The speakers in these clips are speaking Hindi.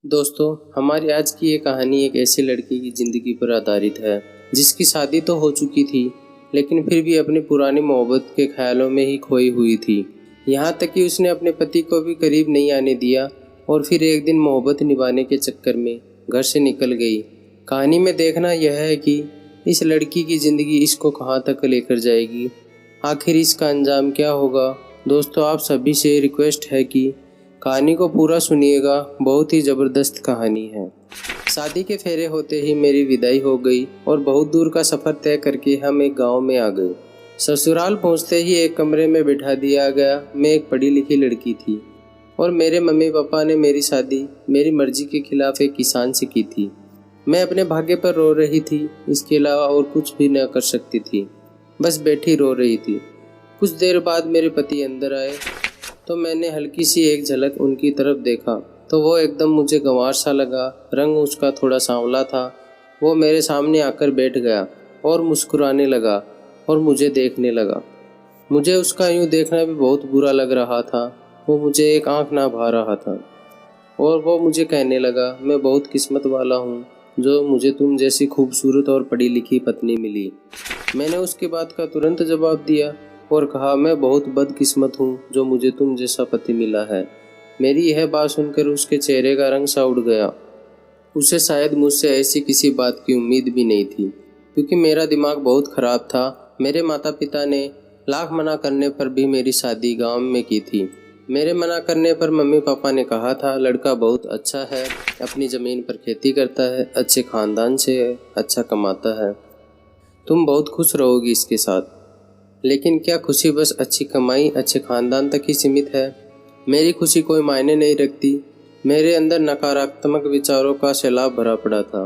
दोस्तों, हमारी आज की ये कहानी एक ऐसी लड़की की ज़िंदगी पर आधारित है जिसकी शादी तो हो चुकी थी, लेकिन फिर भी अपनी पुरानी मोहब्बत के ख्यालों में ही खोई हुई थी। यहाँ तक कि उसने अपने पति को भी करीब नहीं आने दिया और फिर एक दिन मोहब्बत निभाने के चक्कर में घर से निकल गई। कहानी में देखना यह है कि इस लड़की की ज़िंदगी इसको कहाँ तक लेकर जाएगी, आखिर इसका अंजाम क्या होगा। दोस्तों, आप सभी से रिक्वेस्ट है कि कहानी को पूरा सुनिएगा, बहुत ही ज़बरदस्त कहानी है। शादी के फेरे होते ही मेरी विदाई हो गई और बहुत दूर का सफ़र तय करके हम एक गांव में आ गए। ससुराल पहुंचते ही एक कमरे में बिठा दिया गया। मैं एक पढ़ी लिखी लड़की थी और मेरे मम्मी पापा ने मेरी शादी मेरी मर्जी के खिलाफ एक किसान से की थी। मैं अपने भाग्य पर रो रही थी, इसके अलावा और कुछ भी न कर सकती थी। बस बैठी रो रही थी। कुछ देर बाद मेरे पति अंदर आए तो मैंने हल्की सी एक झलक उनकी तरफ देखा तो वो एकदम मुझे गंवार सा लगा। रंग उसका थोड़ा सांवला था। वो मेरे सामने आकर बैठ गया और मुस्कुराने लगा और मुझे देखने लगा। मुझे उसका यूँ देखना भी बहुत बुरा लग रहा था। वो मुझे एक आंख ना भा रहा था और वो मुझे कहने लगा, मैं बहुत किस्मत वाला हूँ जो मुझे तुम जैसी खूबसूरत और पढ़ी लिखी पत्नी मिली। मैंने उसकी बात का तुरंत जवाब दिया और कहा, मैं बहुत बदकिस्मत हूँ जो मुझे तुम जैसा पति मिला है। मेरी यह बात सुनकर उसके चेहरे का रंग सा उड़ गया। उसे शायद मुझसे ऐसी किसी बात की उम्मीद भी नहीं थी, क्योंकि मेरा दिमाग बहुत ख़राब था। मेरे माता पिता ने लाख मना करने पर भी मेरी शादी गांव में की थी। मेरे मना करने पर मम्मी पापा ने कहा था, लड़का बहुत अच्छा है, अपनी ज़मीन पर खेती करता है, अच्छे ख़ानदान से है, अच्छा कमाता है, तुम बहुत खुश रहोगी इसके साथ। लेकिन क्या खुशी बस अच्छी कमाई, अच्छे ख़ानदान तक ही सीमित है? मेरी खुशी कोई मायने नहीं रखती। मेरे अंदर नकारात्मक विचारों का सैलाब भरा पड़ा था।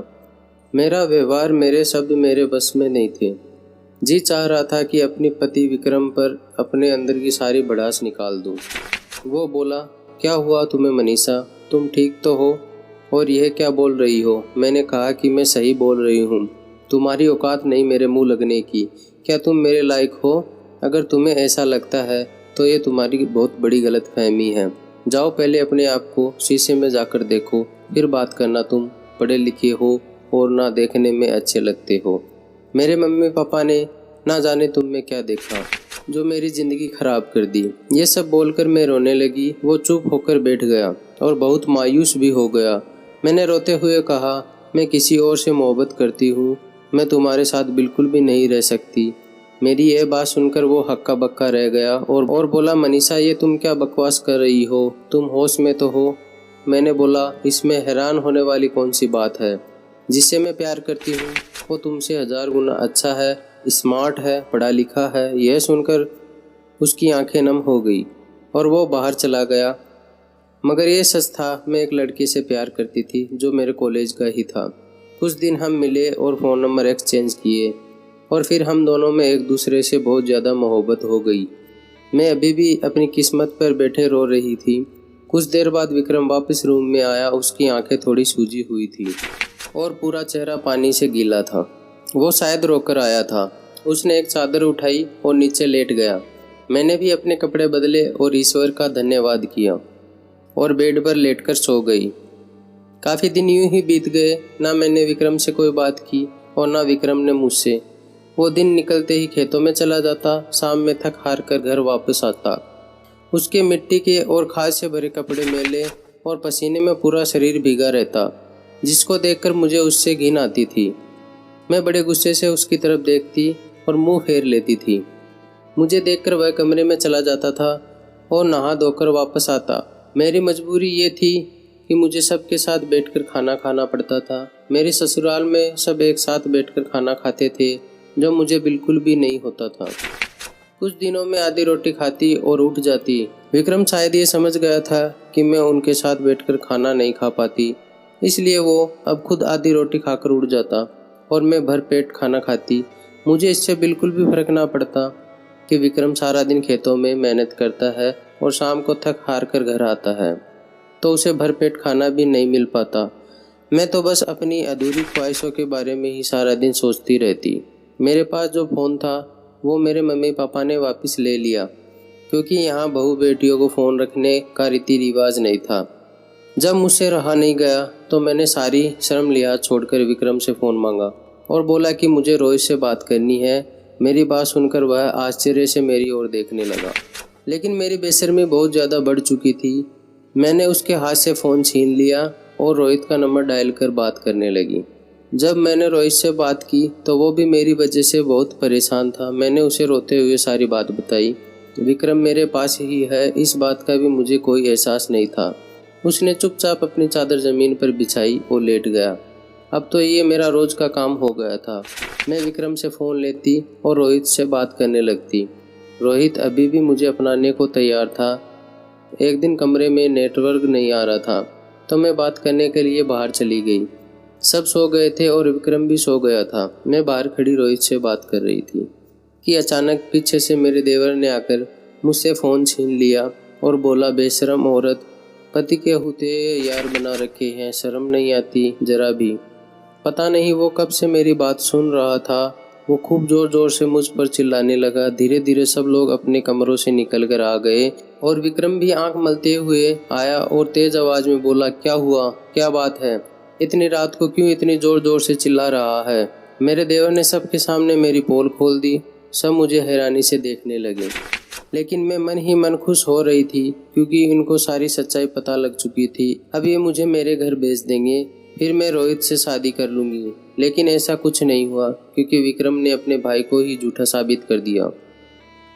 मेरा व्यवहार, मेरे शब्द मेरे बस में नहीं थे। जी चाह रहा था कि अपने पति विक्रम पर अपने अंदर की सारी भड़ास निकाल दूं। वो बोला, क्या हुआ तुम्हें मनीषा, तुम ठीक तो हो? और यह क्या बोल रही हो? मैंने कहा कि मैं सही बोल रही हूँ, तुम्हारी औकात नहीं मेरे मुंह लगने की। क्या तुम मेरे लायक हो? अगर तुम्हें ऐसा लगता है तो ये तुम्हारी बहुत बड़ी गलतफहमी है। जाओ पहले अपने आप को शीशे में जाकर देखो, फिर बात करना। तुम पढ़े लिखे हो और ना देखने में अच्छे लगते हो। मेरे मम्मी पापा ने ना जाने तुम में क्या देखा जो मेरी ज़िंदगी ख़राब कर दी। ये सब बोलकर मैं रोने लगी। वो चुप होकर बैठ गया और बहुत मायूस भी हो गया। मैंने रोते हुए कहा, मैं किसी और से मोहब्बत करती हूँ, मैं तुम्हारे साथ बिल्कुल भी नहीं रह सकती। मेरी यह बात सुनकर वो हक्का बक्का रह गया और बोला, मनीषा ये तुम क्या बकवास कर रही हो, तुम होश में तो हो? मैंने बोला, इसमें हैरान होने वाली कौन सी बात है? जिससे मैं प्यार करती हूँ वो तुमसे 1000 गुना अच्छा है, स्मार्ट है, पढ़ा लिखा है। यह सुनकर उसकी आंखें नम हो गई और वो बाहर चला गया। मगर ये सच था, मैं एक लड़की से प्यार करती थी जो मेरे कॉलेज का ही था। कुछ दिन हम मिले और फ़ोन नंबर एक्सचेंज किए और फिर हम दोनों में एक दूसरे से बहुत ज़्यादा मोहब्बत हो गई। मैं अभी भी अपनी किस्मत पर बैठे रो रही थी। कुछ देर बाद विक्रम वापस रूम में आया। उसकी आंखें थोड़ी सूजी हुई थी और पूरा चेहरा पानी से गीला था। वो शायद रोकर आया था। उसने एक चादर उठाई और नीचे लेट गया। मैंने भी अपने कपड़े बदले और ईश्वर का धन्यवाद किया और बेड पर लेटकर सो गई। काफ़ी दिन यूं ही बीत गए। ना मैंने विक्रम से कोई बात की और ना विक्रम ने मुझसे। वो दिन निकलते ही खेतों में चला जाता, शाम में थक हार कर घर वापस आता। उसके मिट्टी के और खाद से भरे कपड़े मैले और पसीने में पूरा शरीर भीगा रहता, जिसको देखकर मुझे उससे घिन आती थी। मैं बड़े गुस्से से उसकी तरफ देखती और मुंह फेर लेती थी। मुझे देखकर वह कमरे में चला जाता था और नहा धोकर वापस आता। मेरी मजबूरी ये थी कि मुझे सबके साथ बैठकर खाना खाना पड़ता था। मेरे ससुराल में सब एक साथ बैठकर खाना खाते थे, जो मुझे बिल्कुल भी नहीं होता था। कुछ दिनों में आधी रोटी खाती और उठ जाती। विक्रम शायद ये समझ गया था कि मैं उनके साथ बैठकर खाना नहीं खा पाती, इसलिए वो अब खुद आधी रोटी खाकर उठ जाता और मैं भर पेट खाना खाती। मुझे इससे बिल्कुल भी फर्क ना पड़ता कि विक्रम सारा दिन खेतों में मेहनत करता है और शाम को थक हार कर घर आता है तो उसे भरपेट खाना भी नहीं मिल पाता। मैं तो बस अपनी अधूरी ख्वाहिशों के बारे में ही सारा दिन सोचती रहती। मेरे पास जो फ़ोन था वो मेरे मम्मी पापा ने वापस ले लिया, क्योंकि यहाँ बहू बेटियों को फ़ोन रखने का रीति रिवाज नहीं था। जब मुझसे रहा नहीं गया तो मैंने सारी शर्म लिहाज छोड़कर विक्रम से फ़ोन मांगा और बोला कि मुझे रोहित से बात करनी है। मेरी बात सुनकर वह आश्चर्य से मेरी ओर देखने लगा, लेकिन मेरी बेशर्मी बहुत ज़्यादा बढ़ चुकी थी। मैंने उसके हाथ से फ़ोन छीन लिया और रोहित का नंबर डायल कर बात करने लगी। जब मैंने रोहित से बात की तो वो भी मेरी वजह से बहुत परेशान था। मैंने उसे रोते हुए सारी बात बताई। विक्रम मेरे पास ही है, इस बात का भी मुझे कोई एहसास नहीं था। उसने चुपचाप अपनी चादर ज़मीन पर बिछाई और लेट गया। अब तो ये मेरा रोज़ का काम हो गया था। मैं विक्रम से फ़ोन लेती और रोहित से बात करने लगती। रोहित अभी भी मुझे अपनाने को तैयार था। एक दिन कमरे में नेटवर्क नहीं आ रहा था तो मैं बात करने के लिए बाहर चली गई। सब सो गए थे और विक्रम भी सो गया था। मैं बाहर खड़ी रोहित से बात कर रही थी कि अचानक पीछे से मेरे देवर ने आकर मुझसे फ़ोन छीन लिया और बोला, बेशरम औरत, पति के होते यार बना रखे हैं, शर्म नहीं आती जरा भी। पता नहीं वो कब से मेरी बात सुन रहा था। वो खूब ज़ोर ज़ोर से मुझ पर चिल्लाने लगा। धीरे धीरे सब लोग अपने कमरों से निकल कर आ गए और विक्रम भी आंख मलते हुए आया और तेज़ आवाज़ में बोला, क्या हुआ, क्या बात है, इतनी रात को क्यों इतनी ज़ोर ज़ोर से चिल्ला रहा है। मेरे देवर ने सबके सामने मेरी पोल खोल दी। सब मुझे हैरानी से देखने लगे, लेकिन मैं मन ही मन खुश हो रही थी क्योंकि इनको सारी सच्चाई पता लग चुकी थी। अब ये मुझे मेरे घर भेज देंगे, फिर मैं रोहित से शादी कर लूँगी। लेकिन ऐसा कुछ नहीं हुआ क्योंकि विक्रम ने अपने भाई को ही झूठा साबित कर दिया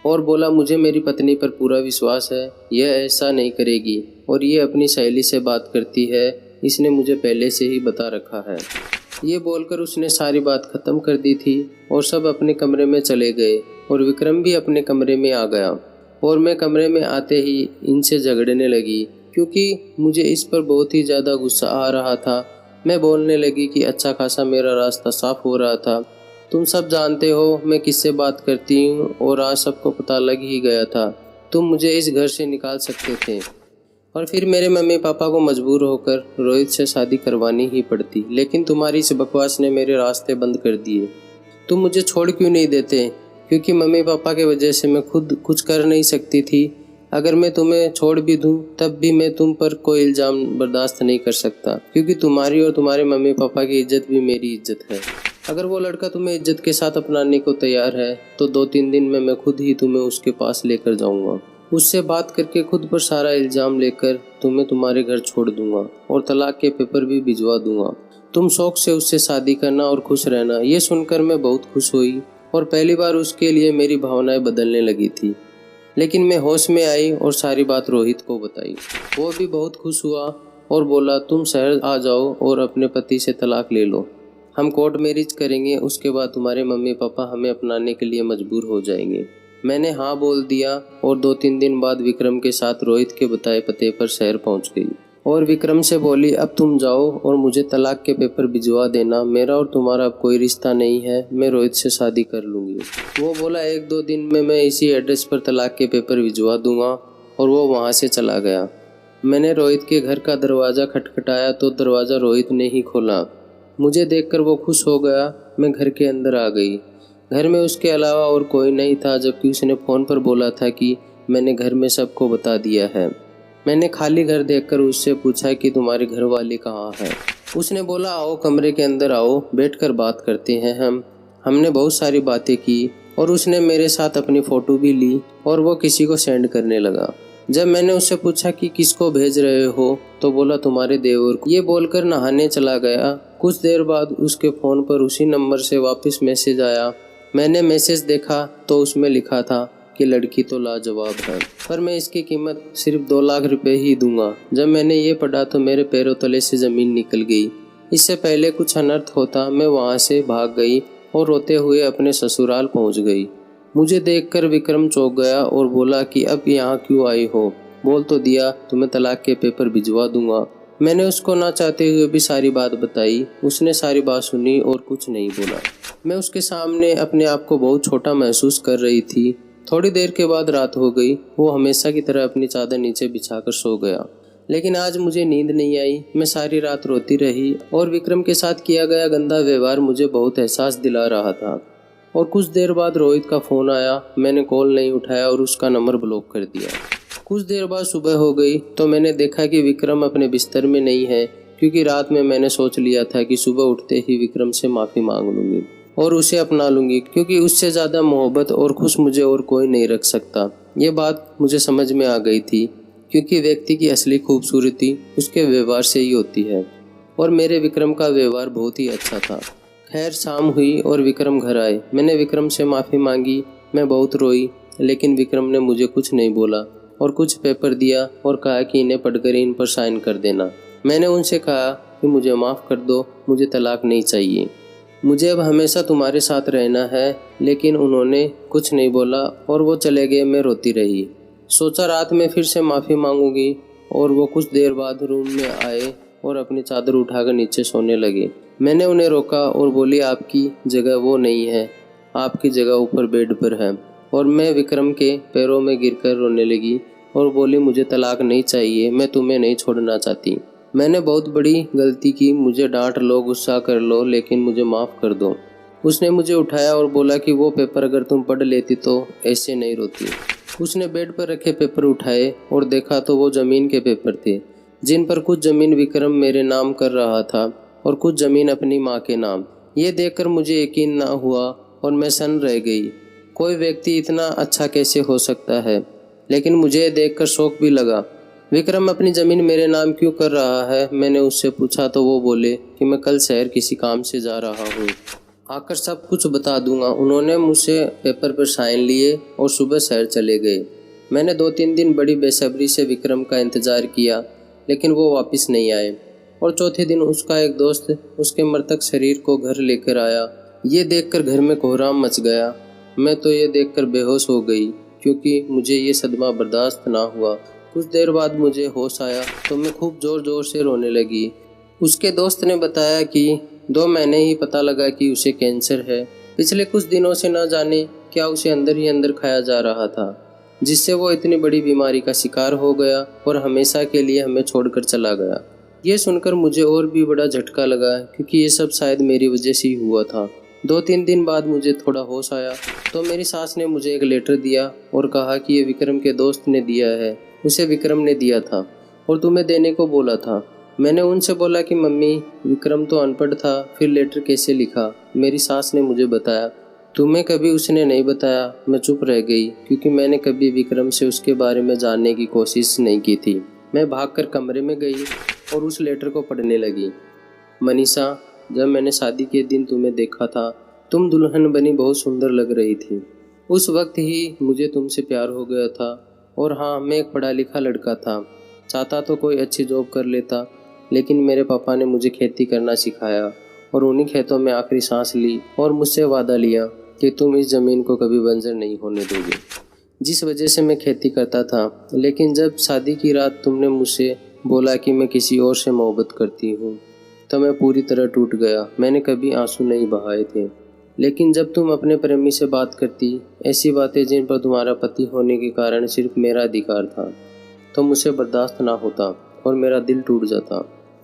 और बोला, मुझे मेरी पत्नी पर पूरा विश्वास है, यह ऐसा नहीं करेगी और ये अपनी सहेली से बात करती है, इसने मुझे पहले से ही बता रखा है। ये बोलकर उसने सारी बात ख़त्म कर दी थी और सब अपने कमरे में चले गए और विक्रम भी अपने कमरे में आ गया और मैं कमरे में आते ही इनसे झगड़ने लगी क्योंकि मुझे इस पर बहुत ही ज़्यादा गुस्सा आ रहा था। मैं बोलने लगी कि अच्छा खासा मेरा रास्ता साफ हो रहा था। तुम सब जानते हो मैं किससे बात करती हूँ और आज सबको पता लग ही गया था। तुम मुझे इस घर से निकाल सकते थे और फिर मेरे मम्मी पापा को मजबूर होकर रोहित से शादी करवानी ही पड़ती, लेकिन तुम्हारी इस बकवास ने मेरे रास्ते बंद कर दिए। तुम मुझे छोड़ क्यों नहीं देते? क्योंकि मम्मी पापा के वजह से मैं खुद कुछ कर नहीं सकती थी। अगर मैं तुम्हें छोड़ भी दूं तब भी मैं तुम पर कोई इल्ज़ाम बर्दाश्त नहीं कर सकता क्योंकि तुम्हारी और तुम्हारे मम्मी पापा की इज्जत भी मेरी इज्जत है। अगर वो लड़का तुम्हें इज्जत के साथ अपनाने को तैयार है तो 2-3 दिन में मैं खुद ही तुम्हें उसके पास लेकर जाऊंगा। उससे बात करके खुद पर सारा इल्ज़ाम लेकर तुम्हें तुम्हारे घर छोड़ दूंगा और तलाक के पेपर भी भिजवा दूंगा। तुम शौक से उससे शादी करना और खुश रहना। ये सुनकर मैं बहुत खुश हुई और पहली बार उसके लिए मेरी भावनाएं बदलने लगी थी। लेकिन मैं होश में आई और सारी बात रोहित को बताई। वो भी बहुत खुश हुआ और बोला, तुम शहर आ जाओ और अपने पति से तलाक ले लो, हम कोर्ट मैरिज करेंगे, उसके बाद तुम्हारे मम्मी पापा हमें अपनाने के लिए मजबूर हो जाएंगे। मैंने हाँ बोल दिया और 2-3 दिन बाद विक्रम के साथ रोहित के बताए पते पर शहर पहुंच गई और विक्रम से बोली, अब तुम जाओ और मुझे तलाक के पेपर भिजवा देना। मेरा और तुम्हारा अब कोई रिश्ता नहीं है, मैं रोहित से शादी कर लूँगी। वो बोला, 1-2 दिन में मैं इसी एड्रेस पर तलाक के पेपर भिजवा दूंगा और वो वहाँ से चला गया। मैंने रोहित के घर का दरवाज़ा खटखटाया तो दरवाज़ा रोहित ने ही खोला। मुझे देखकर वो खुश हो गया। मैं घर के अंदर आ गई। घर में उसके अलावा और कोई नहीं था, जबकि उसने फ़ोन पर बोला था कि मैंने घर में सबको बता दिया है। मैंने खाली घर देखकर उससे पूछा कि तुम्हारे घर वाले कहाँ हैं। उसने बोला, आओ कमरे के अंदर आओ, बैठकर बात करते हैं। हमने बहुत सारी बातें की और उसने मेरे साथ अपनी फ़ोटो भी ली और वो किसी को सेंड करने लगा। जब मैंने उससे पूछा कि किसको भेज रहे हो तो बोला, तुम्हारे देवर को। ये बोलकर नहाने चला गया। कुछ देर बाद उसके फ़ोन पर उसी नंबर से वापस मैसेज आया। मैंने मैसेज देखा तो उसमें लिखा था कि लड़की तो लाजवाब है, पर मैं इसकी कीमत सिर्फ 2 लाख रुपए ही दूंगा। जब मैंने ये पढ़ा तो मेरे पैरों तले से ज़मीन निकल गई। इससे पहले कुछ अनर्थ होता मैं वहाँ से भाग गई और रोते हुए अपने ससुराल पहुँच गई। मुझे देखकर विक्रम चौंक गया और बोला कि अब यहाँ क्यों आई हो? बोल तो दिया, तुम्हें तलाक के पेपर भिजवा दूंगा। मैंने उसको ना चाहते हुए भी सारी बात बताई। उसने सारी बात सुनी और कुछ नहीं बोला। मैं उसके सामने अपने आप को बहुत छोटा महसूस कर रही थी। थोड़ी देर के बाद रात हो गई। वो हमेशा की तरह अपनी चादर नीचे बिछाकर सो गया, लेकिन आज मुझे नींद नहीं आई। मैं सारी रात रोती रही और विक्रम के साथ किया गया गंदा व्यवहार मुझे बहुत एहसास दिला रहा था। और कुछ देर बाद रोहित का फ़ोन आया। मैंने कॉल नहीं उठाया और उसका नंबर ब्लॉक कर दिया। कुछ देर बाद सुबह हो गई तो मैंने देखा कि विक्रम अपने बिस्तर में नहीं है, क्योंकि रात में मैंने सोच लिया था कि सुबह उठते ही विक्रम से माफ़ी मांग लूँगी और उसे अपना लूँगी, क्योंकि उससे ज़्यादा मोहब्बत और खुश मुझे और कोई नहीं रख सकता। ये बात मुझे समझ में आ गई थी, क्योंकि व्यक्ति की असली खूबसूरती उसके व्यवहार से ही होती है, और मेरे विक्रम का व्यवहार बहुत ही अच्छा था। खैर शाम हुई और विक्रम घर आए। मैंने विक्रम से माफ़ी मांगी, मैं बहुत रोई, लेकिन विक्रम ने मुझे कुछ नहीं बोला और कुछ पेपर दिया और कहा कि इन्हें पढ़कर इन पर साइन कर देना। मैंने उनसे कहा कि मुझे माफ़ कर दो, मुझे तलाक नहीं चाहिए, मुझे अब हमेशा तुम्हारे साथ रहना है। लेकिन उन्होंने कुछ नहीं बोला और वो चले गए। मैं रोती रही। सोचा रात में फिर से माफ़ी मांगूंगी, और वो कुछ देर बाद रूम में आए और अपनी चादर उठाकर नीचे सोने लगे। मैंने उन्हें रोका और बोली, आपकी जगह वो नहीं है, आपकी जगह ऊपर बेड पर है। और मैं विक्रम के पैरों में गिरकर रोने लगी और बोली, मुझे तलाक नहीं चाहिए, मैं तुम्हें नहीं छोड़ना चाहती। मैंने बहुत बड़ी गलती की, मुझे डांट लो, गुस्सा कर लो, लेकिन मुझे माफ़ कर दो। उसने मुझे उठाया और बोला कि वो पेपर अगर तुम पढ़ लेती तो ऐसे नहीं रोती। उसने बेड पर रखे पेपर उठाए और देखा तो वो ज़मीन के पेपर थे, जिन पर कुछ ज़मीन विक्रम मेरे नाम कर रहा था और कुछ ज़मीन अपनी माँ के नाम। ये देखकर मुझे यकीन ना हुआ और मैं सन्न रह गई। कोई व्यक्ति इतना अच्छा कैसे हो सकता है? लेकिन मुझे देखकर शौक भी लगा। विक्रम अपनी ज़मीन मेरे नाम क्यों कर रहा है? मैंने उससे पूछा तो वो बोले कि मैं कल शहर किसी काम से जा रहा हूँ, आकर सब कुछ बता दूंगा। उन्होंने मुझसे पेपर पर साइन लिए और सुबह शहर चले गए। मैंने 2-3 दिन बड़ी बेसब्री से विक्रम का इंतज़ार किया, लेकिन वो वापस नहीं आए। और चौथे दिन उसका एक दोस्त उसके मृतक शरीर को घर लेकर आया। ये देखकर घर में कोहराम मच गया। मैं तो ये देखकर बेहोश हो गई, क्योंकि मुझे ये सदमा बर्दाश्त ना हुआ। कुछ देर बाद मुझे होश आया तो मैं खूब ज़ोर ज़ोर से रोने लगी। उसके दोस्त ने बताया कि 2 महीने ही पता लगा कि उसे कैंसर है। पिछले कुछ दिनों से न जाने क्या उसे अंदर ही अंदर खाया जा रहा था, जिससे वो इतनी बड़ी बीमारी का शिकार हो गया और हमेशा के लिए हमें छोड़कर चला गया। ये सुनकर मुझे और भी बड़ा झटका लगा, क्योंकि ये सब शायद मेरी वजह से ही हुआ था। 2-3 दिन बाद मुझे थोड़ा होश आया तो मेरी सास ने मुझे एक लेटर दिया और कहा कि ये विक्रम के दोस्त ने दिया है, उसे विक्रम ने दिया था और तुम्हें देने को बोला था। मैंने उनसे बोला कि मम्मी, विक्रम तो अनपढ़ था, फिर लेटर कैसे लिखा? मेरी सास ने मुझे बताया, तुम्हें कभी उसने नहीं बताया? मैं चुप रह गई, क्योंकि मैंने कभी विक्रम से उसके बारे में जानने की कोशिश नहीं की थी। मैं भागकर कमरे में गई और उस लेटर को पढ़ने लगी। मनीषा, जब मैंने शादी के दिन तुम्हें देखा था, तुम दुल्हन बनी बहुत सुंदर लग रही थी। उस वक्त ही मुझे तुमसे प्यार हो गया था। और हाँ, मैं एक पढ़ा लिखा लड़का था, चाहता तो कोई अच्छी जॉब कर लेता, लेकिन मेरे पापा ने मुझे खेती करना सिखाया और उन्हीं खेतों में आखिरी सांस ली और मुझसे वादा लिया कि तुम इस ज़मीन को कभी बंजर नहीं होने दोगे, जिस वजह से मैं खेती करता था। लेकिन जब शादी की रात तुमने मुझसे बोला कि मैं किसी और से मोहब्बत करती हूँ, तो मैं पूरी तरह टूट गया। मैंने कभी आंसू नहीं बहाए थे, लेकिन जब तुम अपने प्रेमी से बात करती, ऐसी बातें जिन पर तुम्हारा पति होने के कारण सिर्फ मेरा अधिकार था, तो मुझे बर्दाश्त ना होता और मेरा दिल टूट जाता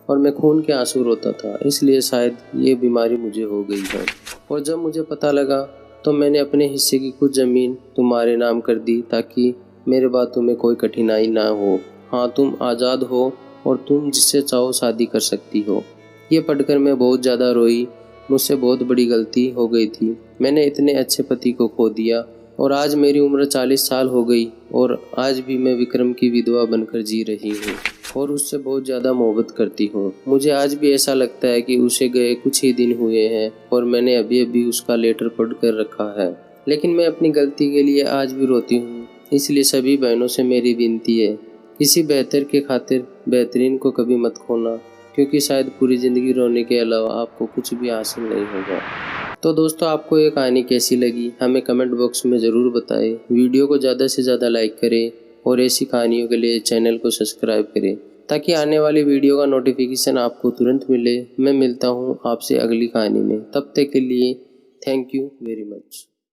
और मैं खून के आंसू रोता था। इसलिए शायद ये बीमारी मुझे हो गई है। और जब मुझे पता लगा तो मैंने अपने हिस्से की कुछ ज़मीन तुम्हारे नाम कर दी, ताकि मेरे बाद तुम्हें कोई कठिनाई ना हो। हाँ, तुम आज़ाद हो और तुम जिससे चाहो शादी कर सकती हो। ये पढ़कर मैं बहुत ज़्यादा रोई। मुझसे बहुत बड़ी गलती हो गई थी। मैंने इतने अच्छे पति को खो दिया और आज मेरी उम्र 40 साल हो गई और आज भी मैं विक्रम की विधवा बनकर जी रही हूँ और उससे बहुत ज़्यादा मोहब्बत करती हूँ। मुझे आज भी ऐसा लगता है कि उसे गए कुछ ही दिन हुए हैं और मैंने अभी अभी उसका लेटर पढ़ कर रखा है। लेकिन मैं अपनी गलती के लिए आज भी रोती हूँ। इसलिए सभी बहनों से मेरी विनती है, किसी बेहतर के खातिर बेहतरीन को कभी मत खोना, क्योंकि शायद पूरी ज़िंदगी रोने के अलावा आपको कुछ भी हासिल नहीं होगा। तो दोस्तों, आपको ये कहानी कैसी लगी हमें कमेंट बॉक्स में ज़रूर बताएं। वीडियो को ज़्यादा से ज़्यादा लाइक करें और ऐसी कहानियों के लिए चैनल को सब्सक्राइब करें, ताकि आने वाली वीडियो का नोटिफिकेशन आपको तुरंत मिले। मैं मिलता हूँ आपसे अगली कहानी में। तब तक के लिए थैंक यू वेरी मच।